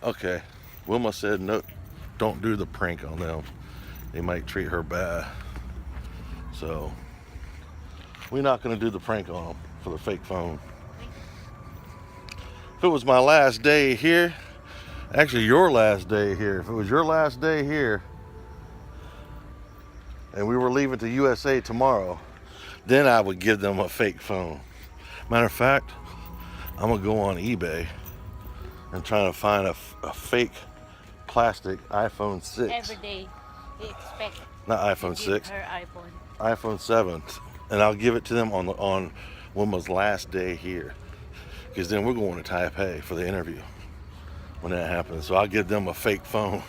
Okay. Wilma said no, don't do the prank on them. They might treat her bad. So we're not going to do the prank on them for the fake phone. If it was my last day here, actually your last day here, if it was your last day here and we were leaving to USA tomorrow, then I would give them a fake phone. Matter of fact, I'm going to go on eBay and try to find a fake plastic iPhone 6. Every day, we expect Not iPhone to 6. give her iPhone. iPhone 7, and I'll give it to them on Wilma's last day here, because then we're going to Taipei for the interview when that happens. So I'll give them a fake phone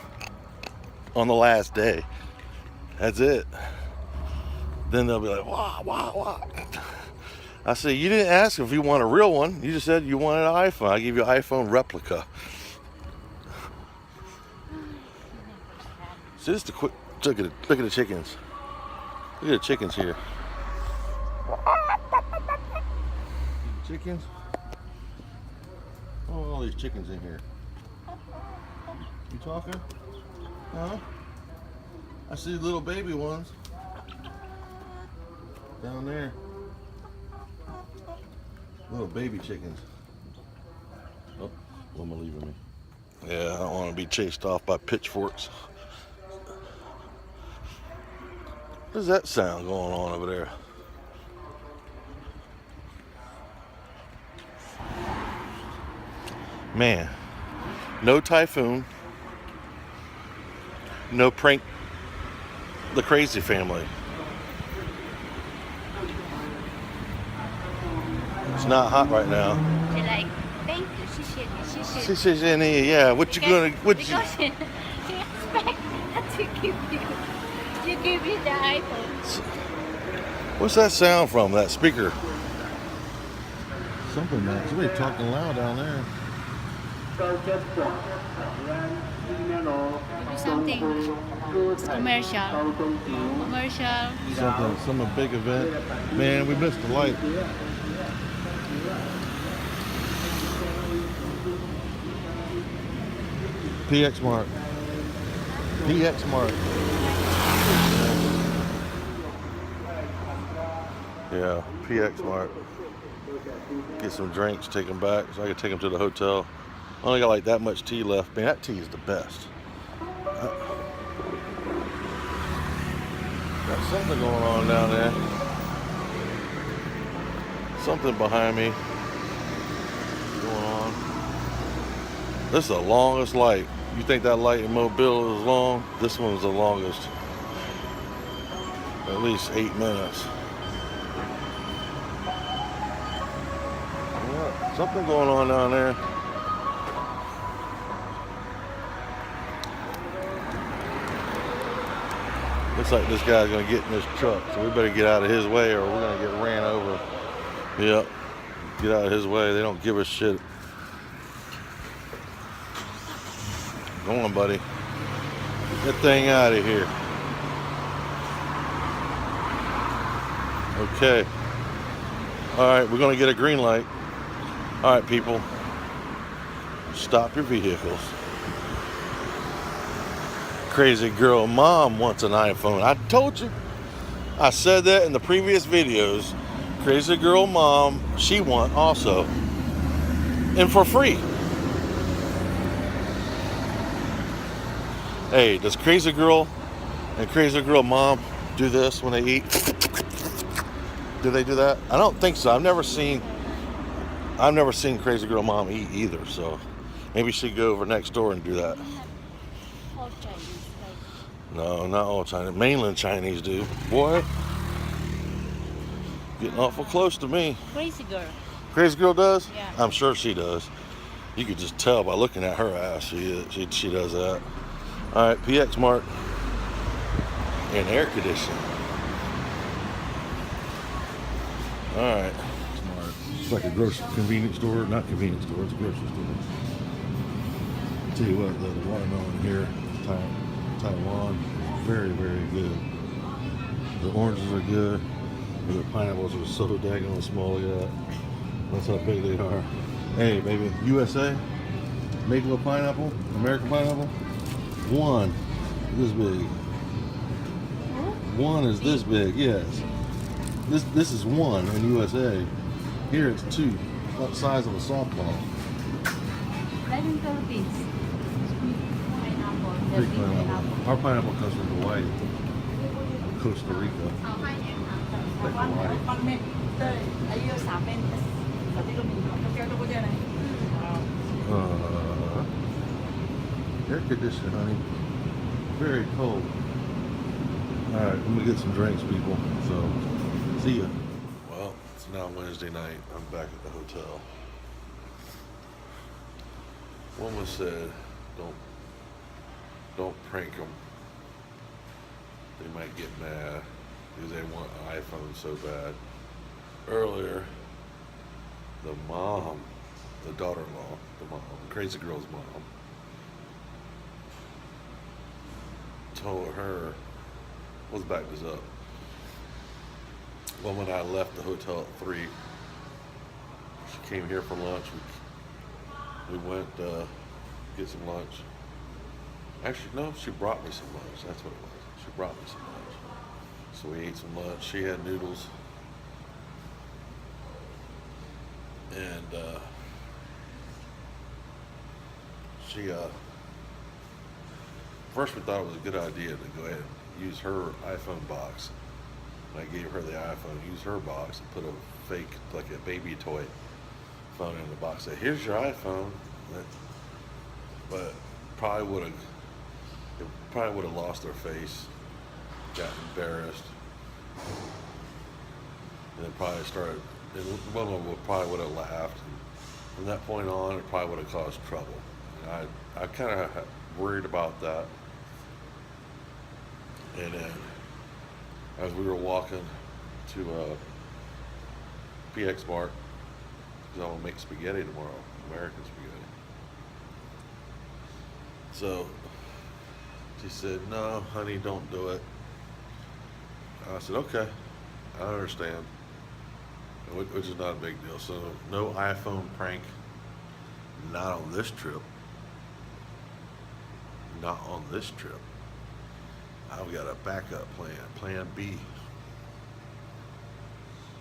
on the last day. That's it. Then they'll be like, wow. I say, you didn't ask if you want a real one. You just said you wanted an iPhone. I give you an iPhone replica. So just a quick look at the chickens. Look at the chickens here. Chickens? Oh, all these chickens in here. You talking? Huh? I see little baby ones down there. Little baby chickens. Oh, Wilma leaving me. Yeah, I don't want to be chased off by pitchforks. What is that sound going on over there? Man, no typhoon, no prank the crazy family. It's not hot right now. They're like, thank you, she She says, yeah, what you gonna, what you? Because she expect that to give you the iPhone. What's that sound from? That speaker? Something, man. Somebody talking loud down there. Maybe something. It's commercial. Some big event. Man, we missed the light. PX Mart. PX Mart. Yeah, PX Mart. Get some drinks, take them back so I can take them to the hotel. I only got like that much tea left. Man, that tea is the best. Got something going on down there. Something behind me going on. This is the longest light. You think that light in Mobile is long? This one's the longest. At least 8 minutes. Yeah, something going on down there. Looks like this guy's gonna get in this truck, so we better get out of his way or we're gonna get ran over. Yep, get out of his way. They don't give a shit. Go on, buddy. Get that thing out of here. Okay. All right, we're gonna get a green light. All right, people. Stop your vehicles. Crazy girl mom wants an iPhone. I told you. I said that in the previous videos. Crazy girl mom, she wants also. And for free. Hey, does crazy girl and crazy girl mom do this when they eat? Do they do that? I don't think so. I've never seen crazy girl mom eat either, so maybe she'd go over next door and do that. All Chinese, No, not all Chinese. Mainland Chinese do. Boy, getting awful close to me. Crazy girl. Crazy girl does? Yeah. I'm sure she does. You could just tell by looking at her ass. She does that. All right, PX Mart and air conditioning. All right. Smart. It's like a convenience store. Not convenience store. It's a grocery store. Tell you what, the watermelon here, Taiwan, very, very good. The oranges are good. And the pineapples are so daggone small. Look at that. That's how big they are. Hey, baby, USA. Make a pineapple, American pineapple. One, this big. One is this big. Yes. This is one in USA. Here it's two, about the size of a softball. Like in Philippines. Pineapple. The Big big pineapple. Our pineapple comes from Hawaii, Costa Rica. Like Hawaii. Air conditioning, honey. Very cold. All right, I'm gonna get some drinks, people. So, see ya. Well, it's now Wednesday night. I'm back at the hotel. Wilma said, don't prank them. They might get mad because they want an iPhone so bad. Earlier, the mom, the daughter-in-law, the mom, the crazy girl's mom, told her, let's back this up. Well, when I left the hotel at 3, she came here for lunch. We went get some lunch. Actually, no, she brought me some lunch. That's what it was. She brought me some lunch. So we ate some lunch. She had noodles. And she first we thought it was a good idea to go ahead and use her iPhone box. And I gave her the iPhone, use her box, and put a fake, like a baby toy phone in the box. Say, here's your iPhone. But probably would have lost their face, got embarrassed, and then probably started. And Wilma probably would have laughed. And from that point on, it probably would have caused trouble. And I kind of worried about that. And then, as we were walking to PX Mart, because I'm gonna make spaghetti tomorrow, American spaghetti. So she said, "No, honey, don't do it." I said, "Okay, I understand," which is not a big deal. So no iPhone prank, not on this trip. Not on this trip. I've got a backup plan, plan B.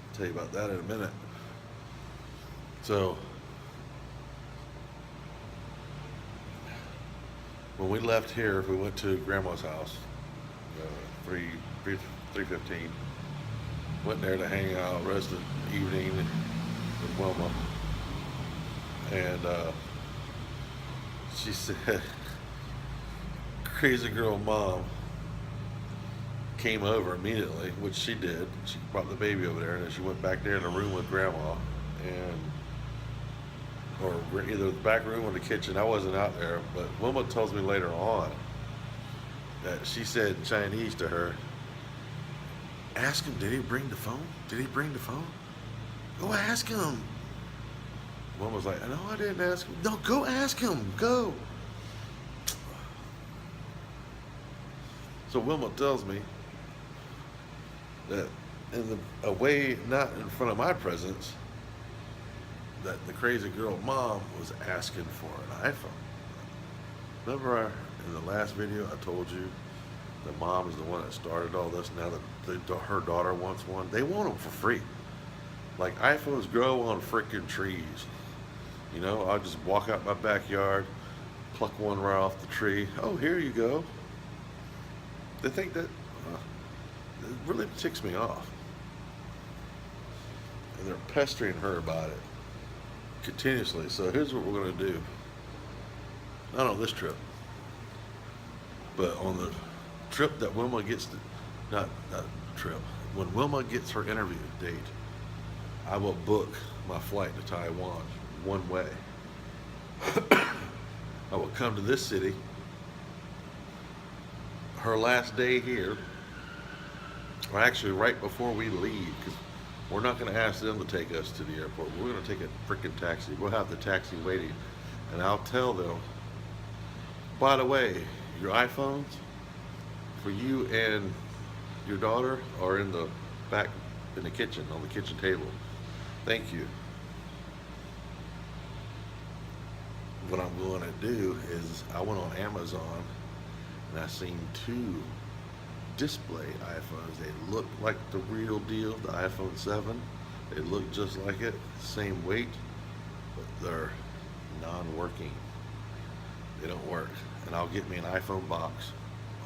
I'll tell you about that in a minute. So, when we left here, we went to Grandma's house, 3:15. Went there to hang out, rest of the evening with Wilma. And she said, crazy girl mom came over immediately, which she did. She brought the baby over there, and then she went back there in the room with Grandma, or either the back room or the kitchen. I wasn't out there, but Wilma tells me later on that she said in Chinese to her, "Ask him, did he bring the phone? Did he bring the phone? Go ask him." Wilma's like, "No, I didn't ask him." "No, go ask him, go." So Wilma tells me that a way not in front of my presence, that the crazy girl mom was asking for an iPhone. Remember in the last video I told you the mom is the one that started all this. Now that her daughter wants one, they want them for free. Like iPhones grow on freaking trees. You know, I'll just walk out my backyard, pluck one right off the tree. Oh, here you go. They think that it really ticks me off. And they're pestering her about it continuously. So here's what we're going to do. Not on this trip, but on the trip that Wilma gets to, not trip, when Wilma gets her interview date, I will book my flight to Taiwan one way. I will come to this city, her last day here, or actually right before we leave, because we're not going to ask them to take us to the airport. We're going to take a freaking taxi. We'll have the taxi waiting, and I'll tell them, by the way, your iPhones for you and your daughter are in the back in the kitchen, on the kitchen table. Thank you. what I'm going to do is I went on Amazon and I seen two display iPhones. They look like the real deal, the iPhone 7. They look just like it, same weight, but they're non-working. They don't work. And I'll get me an iPhone box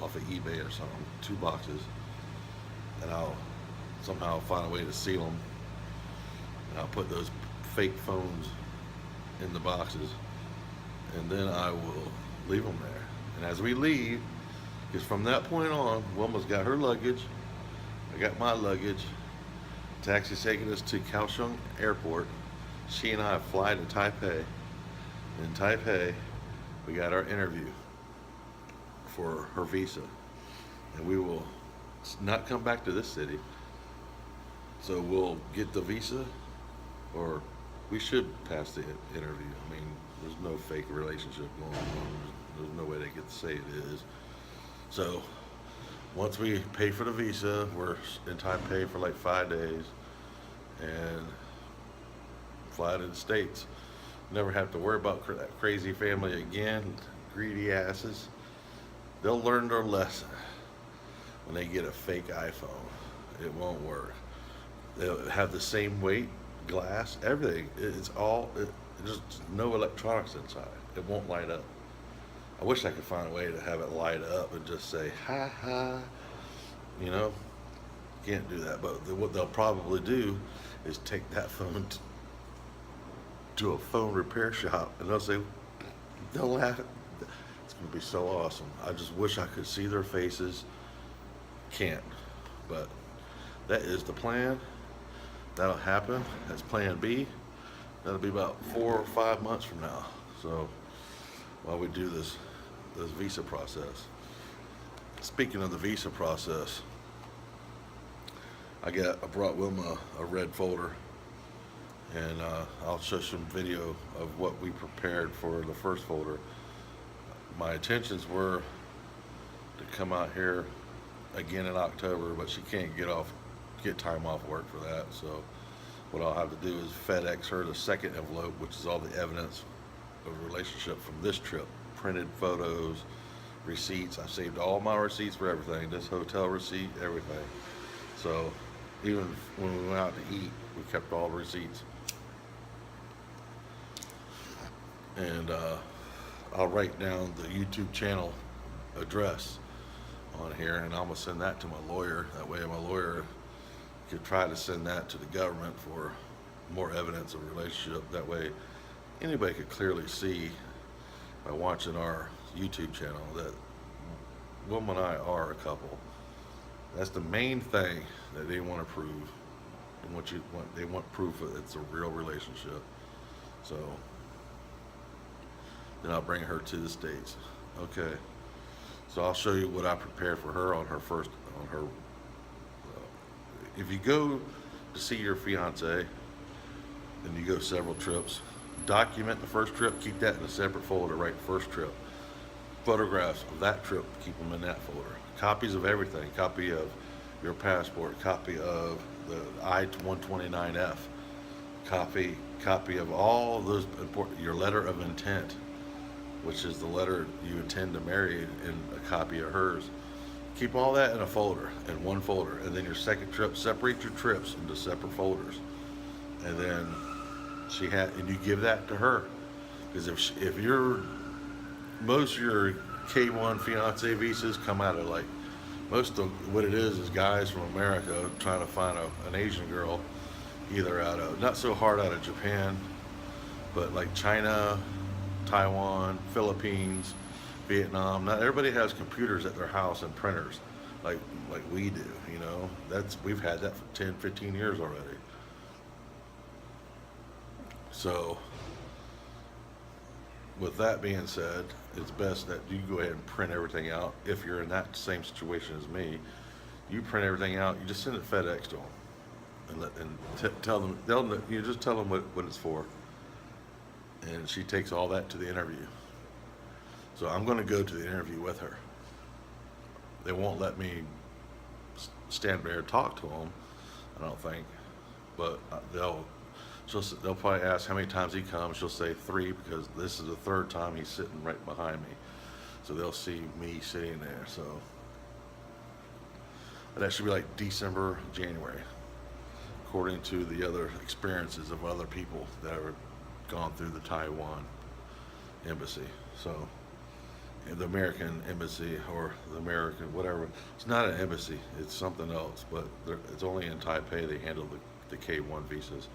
off of eBay or something, 2 boxes, and I'll somehow find a way to seal them. And I'll put those fake phones in the boxes, and then I will leave them there. And as we leave, because from that point on, Wilma's got her luggage, I got my luggage. Taxi's taking us to Kaohsiung Airport. She and I fly to Taipei. In Taipei, we got our interview for her visa, and we will not come back to this city. So we'll get the visa, or we should pass the interview. I mean, there's no fake relationship going on. There's no way they get to say it is. So once we pay for the visa, we're in Taipei for like 5 days and fly to the States. Never have to worry about that crazy family again, greedy asses. They'll learn their lesson when they get a fake iPhone. It won't work. They'll have the same weight, glass, everything. It's all, there's no electronics inside. It won't light up. I wish I could find a way to have it light up and just say, ha ha, you know? Can't do that, but what they'll probably do is take that phone to a phone repair shop, and they'll laugh. It's gonna be so awesome. I just wish I could see their faces. Can't, but that is the plan. That'll happen. That's plan B. That'll be about 4 or 5 months from now. So while we do this visa process. Speaking of the visa process, I brought Wilma a red folder, and I'll show some video of what we prepared for the first folder. My intentions were to come out here again in October, but she can't get time off work for that. So what I'll have to do is FedEx her the second envelope, which is all the evidence of a relationship from this trip. Printed photos, receipts. I saved all my receipts for everything. This hotel receipt, everything. So even when we went out to eat, we kept all the receipts. And I'll write down the YouTube channel address on here, and I'm gonna send that to my lawyer. That way my lawyer could try to send that to the government for more evidence of a relationship. That way anybody could clearly see by watching our YouTube channel that Wilma and I are a couple. That's the main thing that they want to prove. And they want proof that it's a real relationship. So then I'll bring her to the States. Okay. So I'll show you what I prepared for her on her. If you go to see your fiance and you go several trips, document the first trip, keep that in a separate folder, right? First trip. Photographs of that trip, keep them in that folder. Copies of everything, copy of your passport, copy of the I-129F, copy of all those important, your letter of intent, which is the letter you intend to marry, and a copy of hers. Keep all that in a folder, in one folder, and then your second trip, separate your trips into separate folders. And then and you give that to her, because if most of your K1 fiance visas come out of most of what it is guys from America trying to find an Asian girl, either not so hard out of Japan, but like China, Taiwan, Philippines, Vietnam. Not everybody has computers at their house and printers like we do, you know. We've had that for 10, 15 years already. So with that being said, it's best that you go ahead and print everything out. If you're in that same situation as me, you print everything out, you just send it FedEx to them and tell them, you just tell them what it's for. And she takes all that to the interview. So I'm going to go to the interview with her. They won't let me stand there and talk to them, I don't think, but They'll probably ask how many times he comes. She'll say 3 because this is the 3rd time he's sitting right behind me. So they'll see me sitting there. So but that should be like December, January, according to the other experiences of other people that have gone through the Taiwan embassy. So the American embassy or the American whatever, it's not an embassy, it's something else, but it's only in Taipei they handle the K1 visas.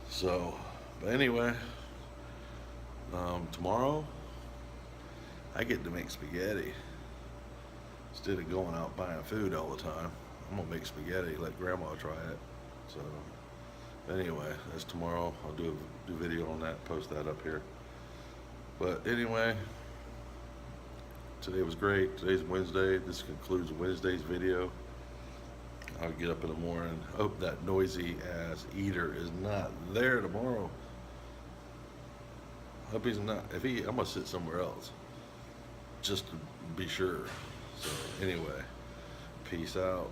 So, but anyway, tomorrow I get to make spaghetti instead of going out buying food all the time. I'm gonna make spaghetti, let Grandma try it. So anyway, that's tomorrow. I'll do video on that, post that up here. But anyway, today was great. Today's Wednesday. This concludes Wednesday's video. I'll get up in the morning. Hope that noisy ass eater is not there tomorrow. Hope he's not. If he, I'm gonna sit somewhere else just to be sure. So anyway, peace out.